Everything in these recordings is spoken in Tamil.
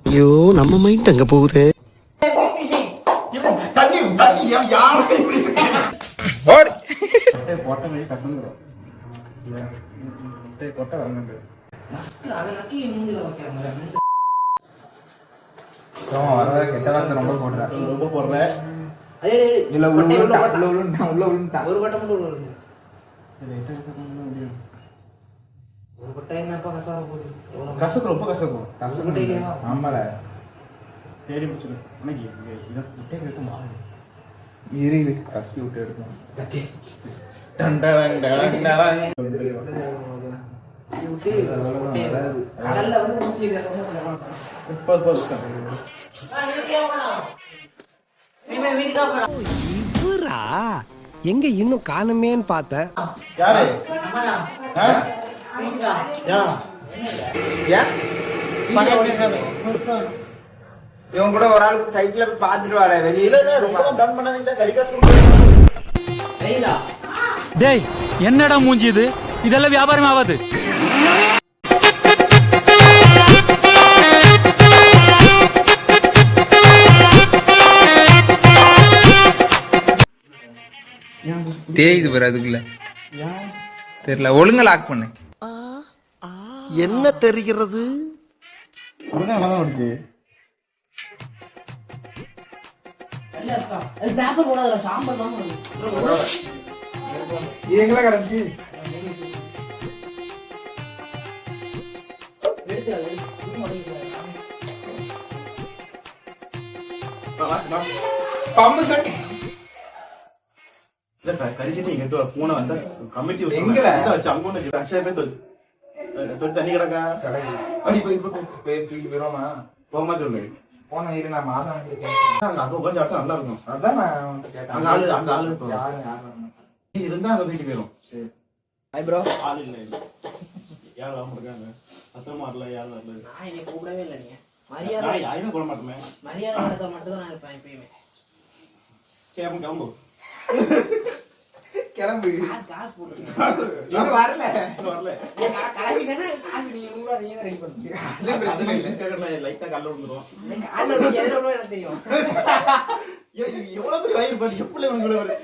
ஐயோ நம்ம மைண்ட் அங்க போகுது. ரொம்ப போடுறேன். கசக்கு ரொம்ப கசக்கும். ஆமால தேடி முடிச்சு கசக்கி விட்டு எடுக்கணும். இவரா எங்க இன்னும் காணுமேன்னு பார்த்தேன். யாரு இவன் கூட ஒரு ஆளுக்கு சைக்கிள்ல பாத்துட்டு வர வெளியில டேய் என்னடா மூஞ்சி இது? இதெல்லாம் வியாபாரம் ஆகாது. தேயுது பாரு அதுக்குள்ள தெரியல. ஒழுங்கா லாக் பண்ணு. என்ன தெரிகிறது? எங்களா கிடைச்சி பம்பு சட்டி கரிச்சிட்டு இங்க பூனை வந்தா கமிட்டி எங்கல வச்சு அங்கொண்டு தண்ணி கிடக்கா போயிருமா போமா சொல்லு. போன இரு நான் மாதம் அங்க உட்காந்து ஆட்டம் நல்லா இருக்கும். அதான் நான் அந்த ஆளு இருந்தா அங்க வீட்டு போயிடும். ப்ரோ ஆள் இல்ல யார் வர மாட்டாங்க. சத்தமா வரல யாரும் வரல. நான் என்னை கூப்பிடவே இல்லை. நீங்க மரியாதை யாருமே போட மாட்டோமே. மரியாதை நடத்த மட்டும் தான் நான் இருப்பேன் எப்பயுமே. சரி அப்ப கிளம்பு கிளம்பு. காசு போட்டுருங்க. வரல வரல கிளம்பிட்டேன்னா காசு நீங்க 100 ரூபா நீங்க தான் ரெடி பண்ணுங்க. லைட்டா கல்ல விழுந்துரும். காலைல நீங்க எதிர எனக்கு தெரியும். எவ்வளவு பெரிய வயிறு பாரு. எப்படி இவனுக்கு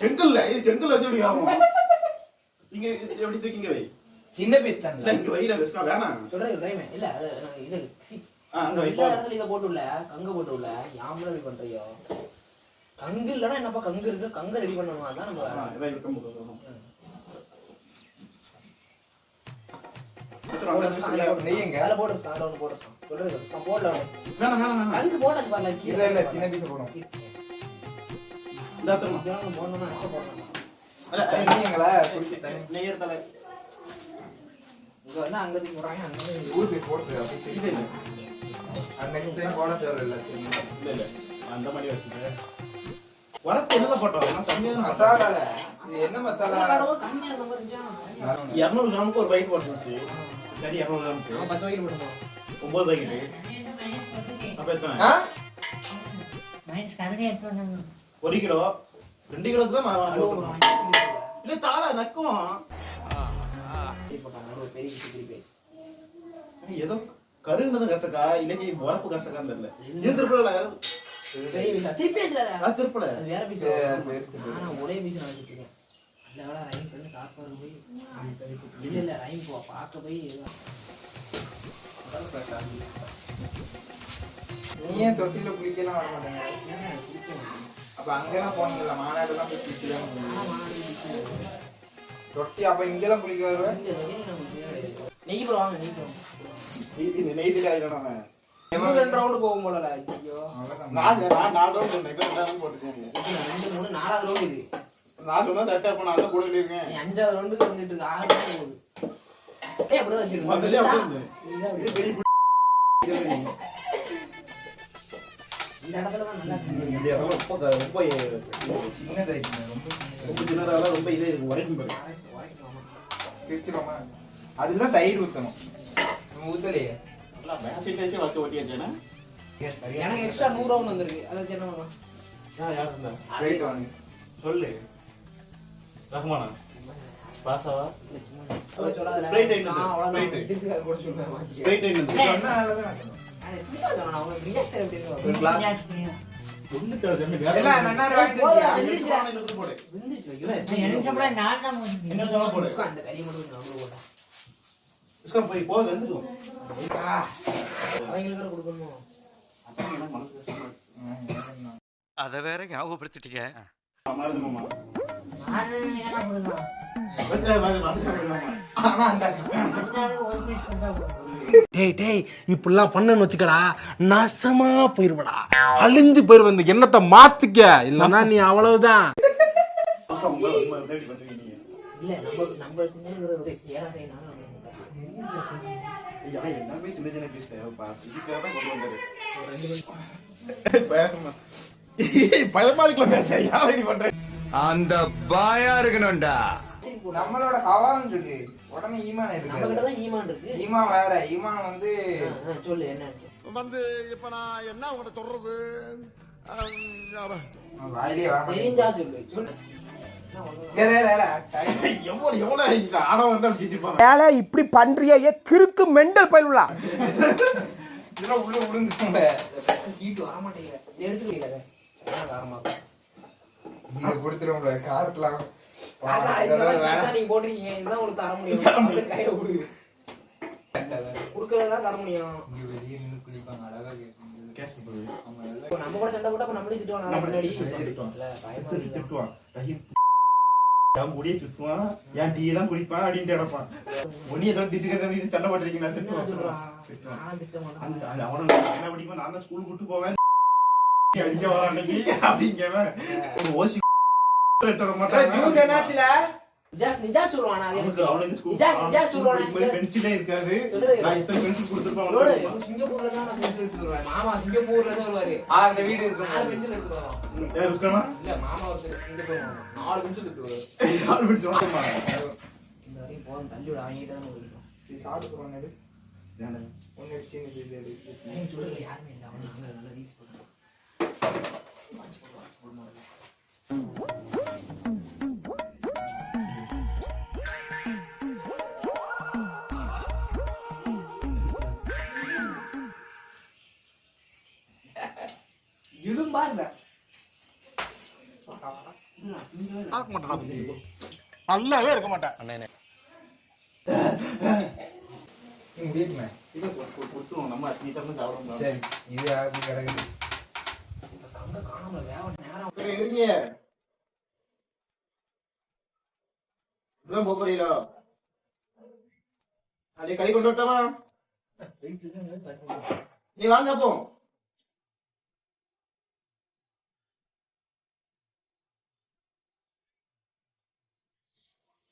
செங்கல்ல இது செங்கல் வச்சு எப்படி ஆகும்? நீங்க எப்படி தூக்கிங்க வை. சின்ன பீஸ் தான். இல்ல இங்க வைல வெஸ்டா வேணாம். சொல்றேன் ரைமே. இல்ல இது அங்க வை. எல்லா இடத்துல இத போட்டுள்ள கங்க போட்டுள்ள யாமல ரெடி பண்றியோ. கங்கு இல்லனா என்னப்பா கங்கு இருக்கு. கங்க ரெடி பண்ணனும். அதான் நம்ம இதை இருக்கும் போது நெய்யங்க அதல போடு. கால ஒன்னு போடு. சொல்றது நான் போடல. வேணாம் கங்கு போடாது பாருங்க. இல்ல சின்ன பீஸ் போடுவோம். இந்த அத்தமா இதெல்லாம் போடணும்னா அங்க போடணும். நெய்யங்களா நெய் எடுத்தல இங்க வந்து அங்க தூக்கி போறாங்க. அங்க வந்து ஊத்தி போடுறது. இது இல்ல நெக்ஸ்ட் டைம் போட தேவையில்ல. இல்ல அந்த மாதிரி வச்சுட்டு வரப்பு என்னல போட்டோம். நான் கம்மியா தான் மசாலால இது என்ன மசாலா? கம்மியா இருந்த மாதிரி இருந்துச்சா? 200 கிராமுக்கு ஒரு பைட் போட்டுச்சு. சரி 200 கிராமுக்கு 10 பைட் போடுவோம். 9 பைட். அப்ப எத்தனை? மைனஸ் கரடி எடுத்து வந்தாங்க. 1 கிலோ 2 கிலோக்கு தான் போடுறோம். இல்ல தாள நக்கும். பெரிய சிக்கி பேஸ். ஏதோ கருன்னது கசக்கா இல்லைக்கு வரப்பு கசக்கான்னு தெரியல. இது திருப்பல பெரிய பீஸ். திருப்பி பேசல. அது திருப்பல. அது வேற பீஸ். ஆனா ஒரே பீஸ் நினைச்சிட்டு இருக்கேன். இல்ல ரைன் பண்ணி சாப்பாடு போய் இல்ல ரைன் போ பாக்க போய் நீ ஏன் தொட்டில குளிக்கலாம் வர மாட்டேங்க? அப்ப அங்கெல்லாம் போனீங்கல்ல மாநாடுலாம் போய் குளிக்கலாம். தொட்டி அப்ப இங்கெல்லாம் குளிக்க வருவேன். நெய் போடுவாங்க. நெய் போடுவாங்க. நெய் தில ஆயிடணும். 2 ரவுண்ட் போகும் போல. ஐயோ நான் 4 ரவுண்ட் பண்ணேன். 2 ரவுண்ட் போட்டுட்டேன். 2 3 4வது ரவுண்ட் இது. 4 தான் கரெக்ட்டா போனா அத கூட இருக்கேன். நீ 5வது ரவுண்டுக்கு வந்துட்டு இருக்க. 6 ரவுண்ட் போகுது. ஏய் அப்படியே வச்சிருங்க. முதல்ல அப்படியே இது பெரிய இந்த இடத்துல தான் நல்லா இருக்கு. இந்த இடம் ரொம்ப சின்னதாயிடுச்சு. ரொம்ப சின்னதால ரொம்ப இதே இருக்கு. வரைக்கும் பாரு. பிரிச்சுரோமா? அதுதான் தயிர் ஊத்தணும். நம்ம ஊத்தலையே. நல்லா பேசிட்டேச்சே வச்சு ஓட்டியாச்சேனா? எனக்கு எக்ஸ்ட்ரா 100 ரவுண்ட் வந்திருக்கு. அத என்ன பண்ணலாம்? யார் இருந்தா? ரைட் வாங்க. சொல்லு. ரஹ்மானா பாசாவா அவன் சொல்லாதல. ஸ்ப்ரைட் ஐட்டம் நான் அவ்வளவுதான் ஸ்ப்ரைட் டிஸ்கால் கூட சொல்லுவேன். ஸ்ப்ரைட் ஐட்டம் சொன்னா நல்லதான் நடக்கும். அது சும்மா சொன்னா அவங்க ரியாக்டர் எப்படி இருக்கும்? ஒரு glass. ஒண்ணுக்கு சொல்லு வேற எல்லாம் நன்னாரு வாங்கிட்டு போதும், வந்தியா? வெந்துருச்சு. என்ன போடு விழுந்துச்சு வைக்கல. எனக்கு கூட நான் தான் முடிஞ்சு என்ன சொல்ல போடு உட்கார், அந்த கறி மட்டும் கொஞ்சம் அவ்வளவு போட்டா. உஸ்கா போய் போ வந்துடும் அவங்களுக்கு வேற கொடுக்கணும். அதான் மனசு கஷ்டமா அத வேற ஞாபகப்படுத்திட்டீங்க. மாமா நான் என்ன பண்ணலாம் ஆனா அந்த ஒரு பீஸ் கொடுத்தா போதும். டேய் டேய் இப்படிலாம் பண்ணன்னு வச்சுக்கடா நாசமா போயிருவடா, அழிஞ்சு போயிருவ. இந்த எண்ணத்தை மாத்திக்க, இல்லன்னா நீ அவ்வளவுதான். இல்ல நம்ம திங்கிறது ஏறா செய்யணும். எல்லாமே சின்ன சின்ன பீஸ் தான் கொண்டு வந்தாரு பேசணும் பயமா இருக்கல பேச யாரடி பண்றேன் அந்த பாயா இருக்கணும்டா. நம்மளோட ஹவான்னு சொல்லு. உடனே ஈமான் நம்ம இருக்கு. கிட்ட தான் ஈமான் இருக்கு. ஈமான் வேற. ஈமான் வந்து சொல்லு என்ன வந்து இப்ப நான் என்ன உங்கள்ட்ட சொல்றது? வாயிலே வர தெரிஞ்சா சொல்லு. சொல்லு. எவ்வளவு ஆடம் வந்தா சிரிப்பாங்க வேலை இப்படி பண்றியே கிறுக்கு மெண்டல் பயிலுலா. இதெல்லாம் உள்ள விழுந்துட்டாங்க. ஹீட் வர மாட்டேங்குது. எடுத்துக்கீங்க காரமா இங்க கொடுத்துருவோம்ல காரத்துல நீங்க போட்டிருக்கீங்க. இதுதான் உங்களுக்கு தர முடியும். கையில கொடுங்க. குடுக்கறதான் தர முடியும். இப்ப நம்ம கூட சண்டை போட்டா அப்ப நம்மளே திட்டுவாங்க. முன்னாடி திட்டுவான் என் முடிய சுத்துவான் என் டீ தான் குடிப்பான் அப்படின்ட்டு கிடப்பான் ஒன்னிய தவிர திட்டுக்கிறத சண்டை போட்டிருக்கீங்களா அவனை என்ன பிடிக்கும் நான் தான் ஸ்கூல் கூட்டு போவேன் அடிக்க வர அன்னைக்கு அப்படிங்கவன் ஓசி ஜூஸ் என்னாச்சுல? நிஜா சொல்லுவானா? அவனுக்கு ஸ்கூல் பென்சிலே இருக்காது நான் இத்தனை பென்சில் கொடுத்துருப்பேன் சிங்கப்பூர்ல தான் நான் பென்சில் எடுத்து வருவேன். மாமா சிங்கப்பூர்ல தான் வருவாரு. அந்த வீடு இருக்கு. 4 பென்சில் எடுத்து வருவோம். யார் இருக்கானா இல்ல மாமா ஒருத்தர் சிங்கப்பூர் 4 பென்சில் எடுத்து வருவாரு. யார் பிடிச்ச மாட்டேமா இந்த வரைக்கும் போதும் தள்ளி விட வாங்கிட்டு தான் வருவோம். சாப்பிட்டு போறானது. ஒன்னு அடிச்சு நீங்க சொல்றது யாருமே இல்ல. அவன் நாங்க நல்லா ரீச் பண்ணுவோம். இடும்பா இல்ல நல்லாவே இருக்க மாட்டேன் அண்ணே. முடியுமே. இதை கொடுத்துருவோம் நம்ம நீட்டாக சாப்பிடணும் சரி இது யாருக்கு கிடக்குது? கங்க காணாம வேற நேரம் இருங்க இதுதான் போக்குறீங்களா அப்படியே கை கொண்டு விட்டமா நீ வாங்க அப்போ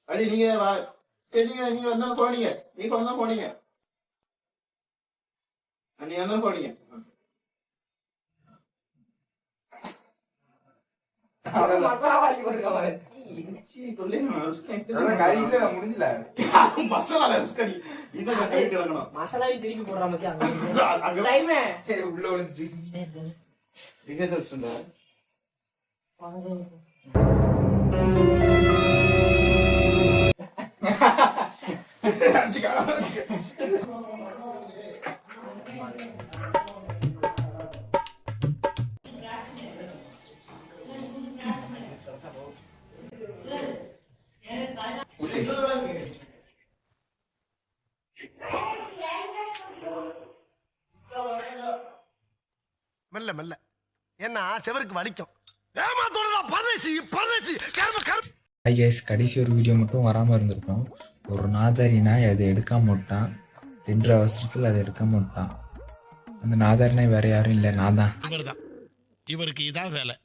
அடி நீங்க சரி நீங்க வந்தாலும் போனீங்க நீங்க வந்தா போனீங்க நீங்க வந்தாலும் போனீங்க மசாலா வாங்கி கொடுக்க கறி இல்ல முடிஞ்சல. மசாலா கறி இந்த கறி கிடக்கணும் மசாலாவை திருப்பி போடுற மாதிரி அங்க டைம் உள்ள விழுந்துட்டு எங்க தெரிச்சுங்க மெல்ல மெல்ல ஏன்னா செவருக்கு வலிக்கும். ஏமாத்தோட பரதேசி பரதேசி கர்ம கர்ம. ஹாய் கைஸ், கடைசி ஒரு வீடியோ மட்டும் வராமல் இருந்திருக்கும். ஒரு நாதாரி நாய் அதை எடுக்காம விட்டான். தின்ற அவசரத்தில் அதை எடுக்காம விட்டான். அந்த நாதாரி நாய் வேற யாரும் இல்லை, நான் தான். இவருக்கு இதான் வேலை.